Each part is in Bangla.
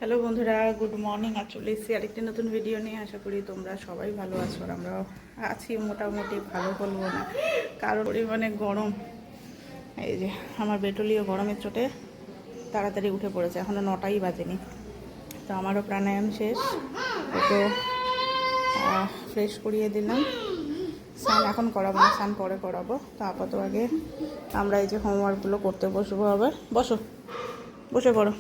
হ্যালো বন্ধুরা, গুড মর্নিং। চলে এসেছি আরেকটি নতুন ভিডিও নিয়ে। আশা করি তোমরা সবাই ভালো আছো, আর আমরাও আছি মোটামুটি। ভালো বলবো না, কারণ পরিমাণে গরম। এই যে আমার বেটুলিও গরমের চোটে তাড়াতাড়ি উঠে পড়েছে, এখনও 9টাই বাজেনি। তো আমারও প্রাণায়াম শেষ, ওকে ফ্রেশ করিয়ে দিলাম। স্নান এখন করাবো না, স্নান পরে করাবো। তো আপাতত আগে আমরা এই যে হোমওয়ার্কগুলো করতে বসবো। আবার বসে পড়ো।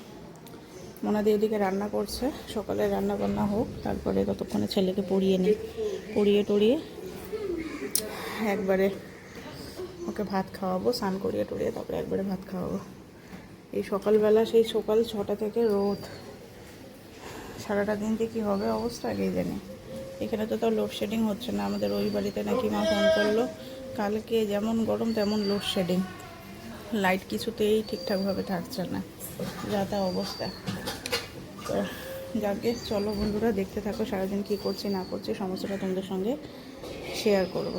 মোনাদি এদিকে রান্না করছে, সকালে রান্না বান্না হোক, তারপরে ততক্ষণে ছেলেকে পড়িয়ে টড়িয়ে একবারে ওকে ভাত খাওয়াবো। স্নান করিয়ে টড়িয়ে তারপরে একবারে ভাত খাওয়াবো। এই সকালবেলা সেই সকাল 6টা থেকে রোদ, সারাটা দিনকে কী হবে অবস্থা আগেই জানি। এখানে তো তাও লোডশেডিং হচ্ছে না, আমাদের ওই বাড়িতে নাকি মা ফোন করলো কালকে যেমন গরম তেমন লোডশেডিং, লাইট কিছুতেই ঠিকঠাকভাবে থাকছে না, যা তা অবস্থা। তো যাকে চলো বন্ধুরা, দেখতে থাকো সারাদিন কী করছি না করছি, সমস্তটা তোমাদের সঙ্গে শেয়ার করব।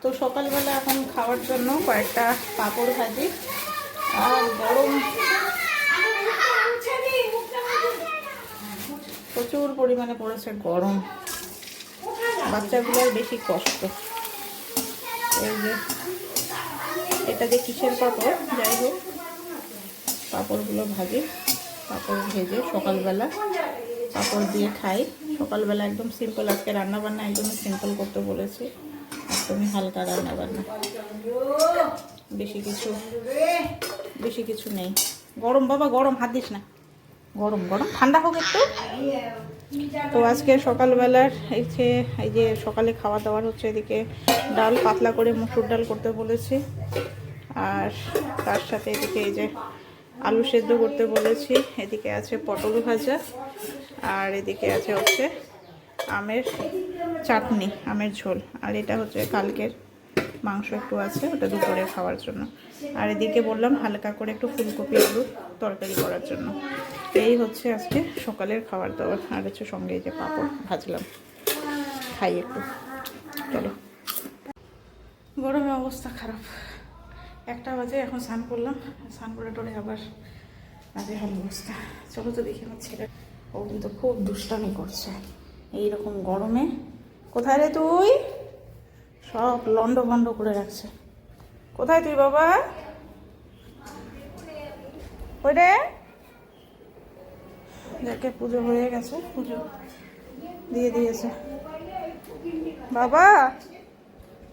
তো সকালবেলা এখন খাওয়ার জন্য কয়েকটা পাঁপড় ভাজি, আর গরম প্রচুর পরিমাণে পড়েছে গরম, বাচ্চাগুলোর বেশি কষ্ট। এই যে এটা যে কিসের পাঁপড়, যাই হোক পাঁপড়গুলো ভাজি, পাঁপড় ভেজে সকালবেলা পাঁপড় দিয়ে খাই। সকালবেলা একদম সিম্পল, আজকে রান্নাবান্না একদমই সিম্পল করতে বলেছি, একদমই হালকা রান্নাবান্না, বেশি কিছু নেই। গরম বাবা, গরম, হাত দিস না, গরম গরম, ঠান্ডা হোক একটু। তো আজকে সকালবেলার এই যে সকালে খাওয়া দাওয়ার হচ্ছে, এদিকে ডাল, পাতলা করে মসুর ডাল করতে বলেছি, আর তার সাথে এদিকে এই যে আলু সেদ্ধ করতে বলেছি। এদিকে আছে পটল ভাজা, আর এদিকে আছে হচ্ছে আমের চাটনি, আমের ঝোল, আর এটা হচ্ছে কালকের মাংস একটু আছে, ওটা দুপুরে খাওয়ার জন্য। আর এদিকে বললাম হালকা করে একটু ফুলকপি আলুর তরকারি করার জন্য। এই হচ্ছে আজকে সকালের খাবার দাবার, আর হচ্ছে সঙ্গে এই যে পাঁপড় ভাজলাম, খাই একটু। চলো, গরমে অবস্থা খারাপ, 1টা বাজে, এখন স্নান করলাম, স্নান করে টোরে আবার বাজে হল অবস্থা। চলো তো দেখি আমার ছেলে, ও কিন্তু খুব দুষ্টামি করছে এইরকম গরমে। কোথায় রে তুই? সব লন্ড ভন্ড করে রাখছে। কোথায় তুই বাবা? ওই রে, যাকে পুজো হয়ে গেছে, পুজো দিয়ে দিয়েছে। বাবা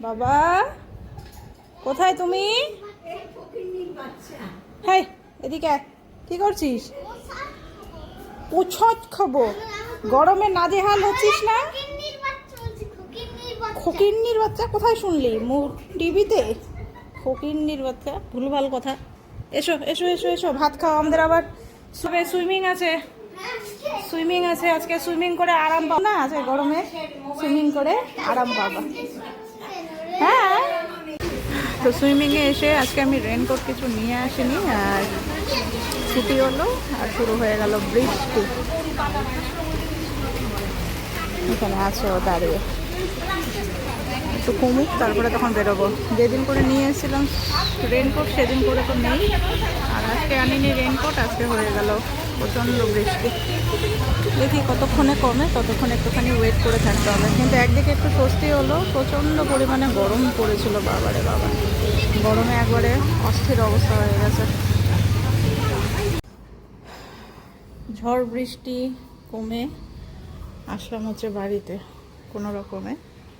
বাবা, কোথায় তুমি? হ্যাঁ, এদিকে কি করছিস? উছট খাবো, গরমে নাজেহাল হচ্ছিস না? ফকিন্নির বাচ্চা কোথায় শুনলি? টিভিতে ফকিন্নির বাচ্চা, ভুলভাল কথা। এসো এসো এসো এসো, ভাত খাও। আমাদের আবার সুইমিং আছে, আজকে সুইমিং করে আরাম পাবো না, আজকে গরমে সুইমিং করে আরাম পাবো। হ্যাঁ, তো সুইমিংয়ে এসে আজকে আমি রেনকোট কিছু নিয়ে আসিনি, আর ছুটি হলো, আর শুরু হয়ে গেল বৃষ্টি। এখানে আছে ও দাঁড়িয়ে, একটু কমুক তারপরে তখন বেরোবো। যেদিন করে নিয়ে এসেছিলাম রেনকোট সেদিন করে তো নেই, আর আজকে আনিনি রেনকোট, আজকে হয়ে গেল প্রচণ্ড বৃষ্টি। দেখি কতক্ষণে কমে, ততক্ষণ একটুখানি ওয়েট করে থাকতে হবে। কিন্তু একদিকে একটু স্বস্তি হলো, প্রচণ্ড পরিমাণে গরম পড়েছিল, বাবারে বাবা, গরমে একবারে অস্থির অবস্থা হয়ে গেছে। ঝড় বৃষ্টি কমে আসলাম হচ্ছে বাড়িতে কোনো রকমে,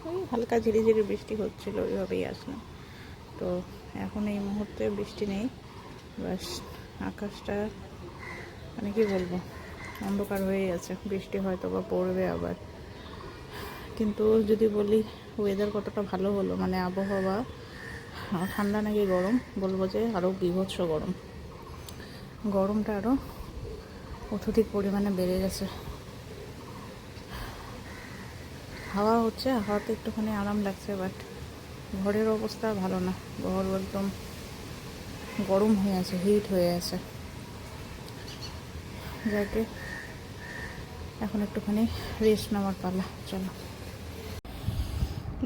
ওই হালকা ঝিরিঝিরি বৃষ্টি হচ্ছিলো, ওইভাবেই আসলাম। তো এখন এই মুহূর্তে বৃষ্টি নেই, বাস আকাশটা মানে কি বলবো, অন্ধকার হয়ে আছে, বৃষ্টি হয়তো বা পড়বে আবার। কিন্তু যদি বলি ওয়েদার কতটা ভালো হলো, মানে আবহাওয়া ঠান্ডা নাকি গরম, বলবো যে আরও বীভৎস গরম, গরমটা আরও অত্যধিক পরিমাণে বেড়ে গেছে। হাওয়া হচ্ছে, হাওয়াতে একটুখানি আরাম লাগছে, বাট ঘরের অবস্থা ভালো না, ঘর একদম গরম হয়ে আছে, হিট হয়ে আছে। যাকে এখন একটুখানি রেস্ট নেওয়ার পালা। চলো,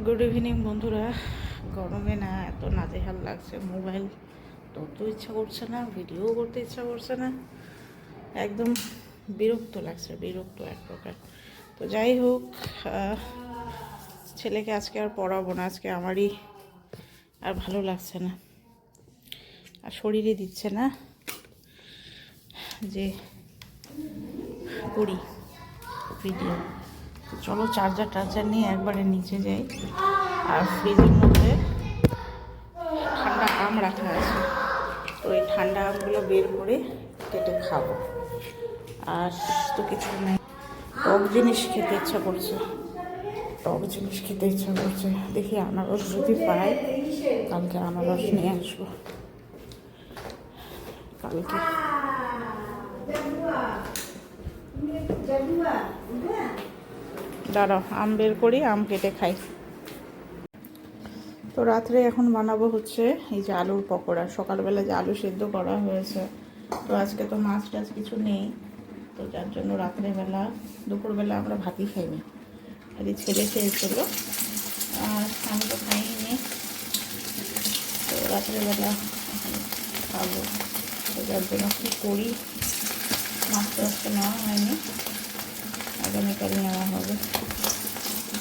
গুড ইভিনিং বন্ধুরা। গরমে না এত নাজেহাল লাগছে, মোবাইল ধরতেও ইচ্ছা করছে না, ভিডিও করতে ইচ্ছা করছে না, একদম বিরক্ত লাগছে, বিরক্ত এক প্রকার। তো যাই হোক, ছেলেকে আজকে আর পড়াবো না, আজকে আমারই আর ভালো লাগছে না, আর শরীরে দিচ্ছে না যে করি ভিডিও। তো চলো চার্জার নিয়ে একবারে নিচে যাই। আর ফ্রিজের মধ্যে ঠান্ডা আম রাখা আছে, তো এই ঠান্ডা আমগুলো বের করে কেটে খাবো। আর তো কিছু নেই, টক জিনিস খেতে ইচ্ছা করছে, টক জিনিস খেতে ইচ্ছা করছে। দেখি আনারস যদি পাই, কালকে আনারস নিয়ে আসবো। কালকে দাঁড়াও, আম বের করি, আম কেটে খাই। তো রাত্রে এখন বানাবো হচ্ছে এই যে আলুর পকোড়া। সকালবেলা যে আলু সেদ্ধ করা হয়েছে, তো আজকে তো মাছ টাছ কিছু নেই, তো যার জন্য রাত্রেবেলা, দুপুরবেলা আমরা ভাতই খাইনি, খালি ছেলে খেয়েছিল আর আমি তো খাইনি। তো রাত্রেবেলা খাবো, তো যার জন্য কী করি, মাছ তো আজকে নেওয়া হয়নি, আগামীকাল নেওয়া হবে।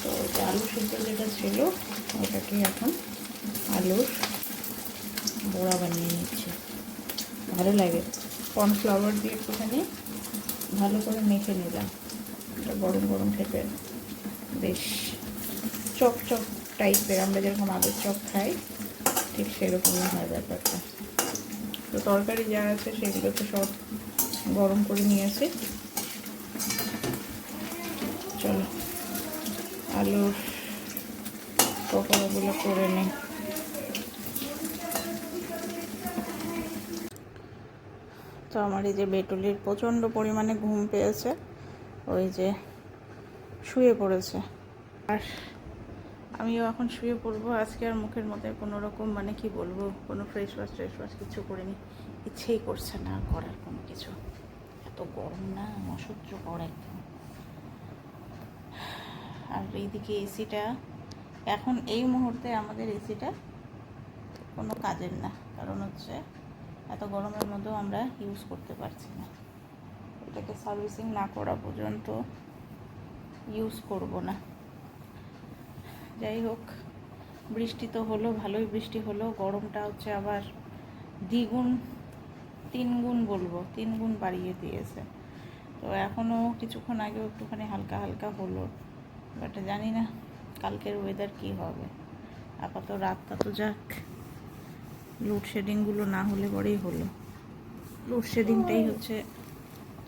তো আলু সেদ্ধ যেটা ছিল ওটাকে এখন আলুর বড়া বানিয়ে নিচ্ছি। ভালো লাগে, কর্নফ্লাওয়ার দিয়ে একটুখানি ভালো করে মেখে নিলাম, এটা গরম গরম খেতে বেশ চপ চপ টাইপের, আমরা যেরকম আলুর চপ খাই ঠিক সেরকমই হয় ব্যাপারটা। তো তরকারি যা আছে সেগুলোকে সব গরম করে নিয়েছি। চলো আলুর পকোড়াগুলো করে নিই। তো আমার এই যে বেটুলির প্রচণ্ড পরিমাণে ঘুম পেয়েছে, ওই যে শুয়ে পড়েছে, আর আমিও এখন শুয়ে পড়বো। আজকে আর মুখের মধ্যে কোনো রকম মানে কি বলবো, কোনো ফ্রেশ ওয়াশ কিছু করিনি, ইচ্ছেই করছে না করার কোনো কিছু। এত গরম না, অসহ্যকর একদম। আর এইদিকে এসিটা এখন এই মুহূর্তে আমাদের এসিটা কোনো কাজের না, কারণ হচ্ছে এত গরমের মধ্যেও আমরা ইউজ করতে পারছি না। এটাকে সার্ভিসিং না করা পর্যন্ত ইউজ করব না। যাই হোক, বৃষ্টি তো হলো, ভালোই বৃষ্টি হলো, গরমটা হচ্ছে আবার দ্বিগুণ, তিনগুণ বলবো, তিনগুণ বাড়িয়ে দিয়েছে। তো এখনও কিছুক্ষণ আগেও একটুখানি হালকা হালকা হলো, বাট জানি না কালকের ওয়েদার কী হবে। আপাতত রাতটা তো যাক, লোডশেডিংগুলো না হলে পরেই হলো। লোডশেডিংটাই হচ্ছে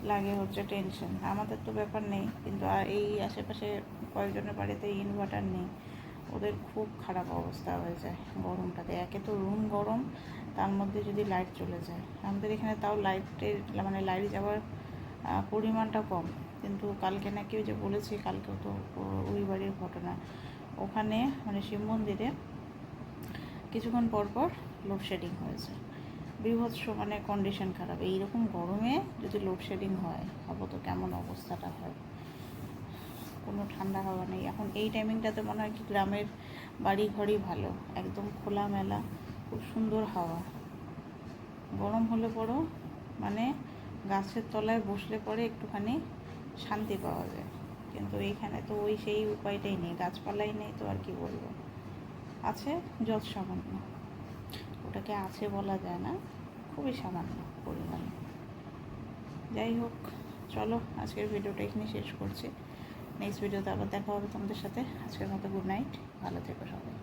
লাগে হচ্ছে টেনশন। আমাদের তো ব্যাপার নেই, কিন্তু এই আশেপাশে কয়েকজনের বাড়িতে ইনভার্টার নেই, ওদের খুব খারাপ অবস্থা হয়ে যায় গরমটাতে। একে তো রুম গরম, তার মধ্যে যদি লাইট চলে যায়। আমাদের এখানে তাও লাইটের মানে লাইট যাওয়ার পরিমাণটা কম, কিন্তু কালকে নাকি ওই যে বলেছি, কালকেও তো ওই বাড়ির ঘটনা, ওখানে মানে শিব মন্দিরে কিছুক্ষণ পর পর লোডশেডিং হয়েছে, বিভৎস মানে কন্ডিশন খারাপ। এইরকম গরমে যদি লোডশেডিং হয়, তো কেমন অবস্থাটা হয়। কোনো ঠান্ডা হাওয়া নেই এখন এই টাইমিংটাতে। মনে হয় কি গ্রামের বাড়ি ঘরই ভালো, একদম খোলামেলা, খুব সুন্দর হাওয়া। গরম হলে পরও মানে গাছের তলায় বসলে পরে একটুখানি শান্তি পাওয়া যায়, কিন্তু এইখানে তো ওই সেই উপায়টাই নেই, গাছপালাই নেই, তো আর কি বলবো। আছে যত সামান্য, ওটাকে আছে বলা যায় না, খুবই সামান্য পরিমাণে। যাই হোক, চলো আজকের ভিডিওটা এখানে শেষ করছি। নেক্সট ভিডিওতে আবার দেখা হবে তোমাদের সাথে। আজকের মতো গুড নাইট, ভালো থেকো সবাই।